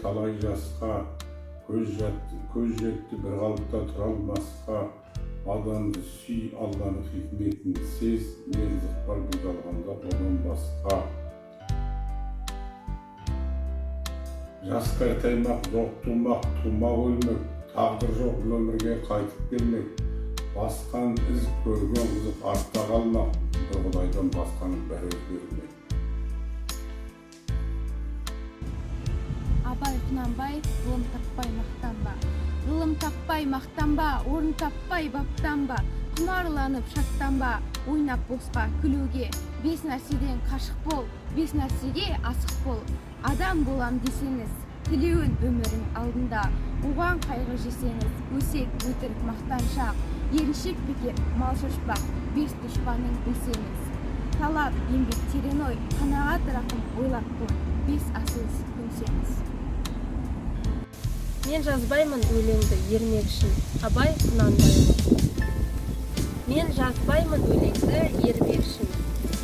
талай жасқа, көз жетті бір қалыпта тұра алмасқа. Адамды сүй, Алланың хикметін сез, мендік бар бұл жалғанда одан басқа. Жас қартаймақ, жоқ тумақ, тума өлмек, тағдыр жоқ бұл өмірге қайтып келмек. Басқан із көрген қызық артта қалмақ, бір құдайдан басқаның бәрі өзгермек. Абай Құнанбаев, ғылым таппай мақтанба. Ғылым таппай мақтанба, орын таппай баптанба. Құмарланып шаттанба, ойнап босқа күлуге. 5 нәрседен қашық бол, 5 нәрсеге асық бол. Адам болам десеңіз, тілеуін өмірің алдында. Оған қайғы жесеңіз, өсек өтірік мақтаншақ. Еріншек бекер, мал шашпақ, 5 дұшпанын білсеңіз. Талап, еңбек терең ой, қанағат рақым ойлап қой, 5 асыл көнсеңіз. Мен жазбаймын өлеңді ермек үшін, Абай Құнанбаев. Мен жазбаймын өлеңді ермек үшін,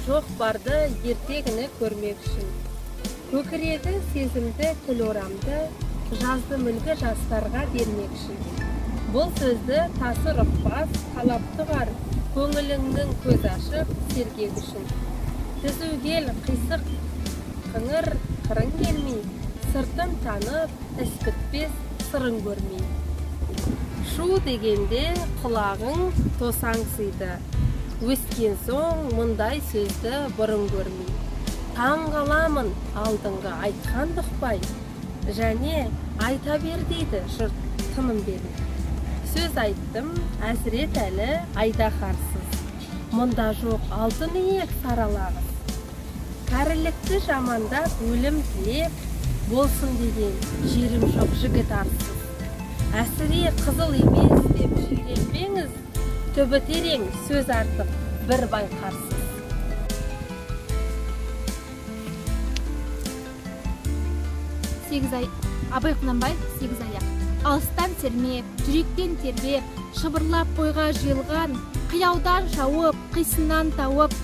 жоқ барды ертегіні көрмек үшін. Көкірегі сезімді тіл орамды, жазды мүлгі жастарға бермек үшін. Бұл сөзді тасы ұқпас, қалапты бар, көңіліңнің көз ашып сергек үшін. Түзугел қисық қыңыр қырың келмей, сыртын танып, іс бітпес сырың көрмей. Шу дегенде құлағың тосаңсиды, өскен соң мұндай сөзді бұрын көрмей. Таң қаламын алдыңғы айтқан бұқпай, және айта бер дейді жұрт тыным беріп. Сөз айттым әзірет әлі айдаһарсыз, мұнда жоқ алтын иек саралағыз. Кәрілікті жамандап өлім тілеп, болсын деген жерім жоқ жігіт арсыз. Әсіре қызыл емес деп жиренбеңіз, түбі терең сөз артық бір байқарсыз. Абай Құнанбаев, 8 аяқ. Алыстан сермеп, жүректен тербеп, шыбырлап бойға жиылған, қияудан шауып, қисыннан тауып,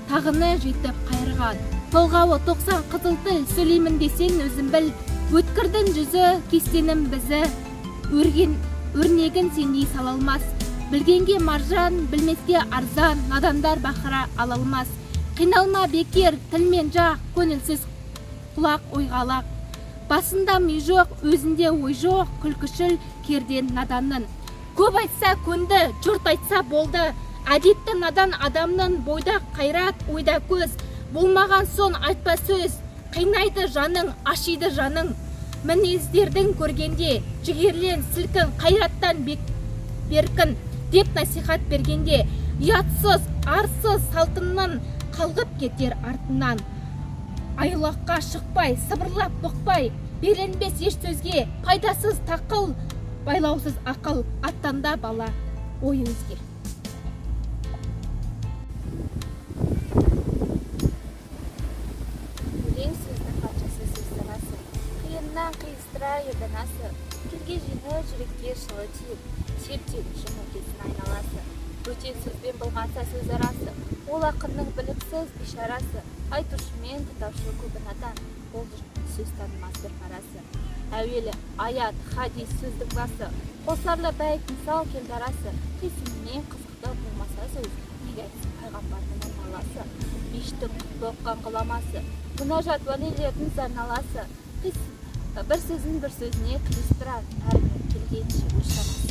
тағыны жетіп қайырған. Толғауы 90 қызыл тіл, сөйлеймін десең өзім біл. Өткірдің жүзі, кестенім бізі, өрнегін сендей салалмас. Білгенге маржан, білмеске арзан, надандар бақыра алалмас. Қиналма бекер, тілмен жақ, көңілсіз құлақ ойғалақ. Басында ми жоқ, өзінде ой жоқ, күлкішіл керден наданның. Көп айтса көнді, жұрт айтса болды. Әдетті надан адамның бойда қайрат, ойда көз. Болмаған сон айтпа сөз, қайнайды жаның, ашиды жаның. Мінездердің көргенде, жігерлен сілкін, қайраттан беркін, деп насихат бергенде, ұятсыз, арсыз салтыннан қалғып кетер артынан. Айлаққа шықпай, сыбырлап бұқпай, беренбес еш сөзге, пайдасыз тақыл, байлаусыз ақыл, аттанда бала ой өзге. Өлең сөздің қаншасы сөз сарасы, қиыннан қиыстыра ерданасы, келге жеңі жүрекке шылы тиіп, сертен жұмы кетсін айналасы. Бөтен сөзбен болғанса сөз арасы, ол ақынның біліксіз бишарасы, айтушымен тұтаушы көбін атан, ол сөз танымас бір парасы. Әуелі аят, хадис сөздің басы, қосарлы бәйт мысал келді арасы, қисынымен қызықты болмаса сөз, неге айтсын пайғамбардың айналасы, мешіттің құтты оққан қыламасы, мұнажат уәлилердің зарналасы, бір сөзін бір сөзіне қиыстырар, әрмен келгенше өз шамасы.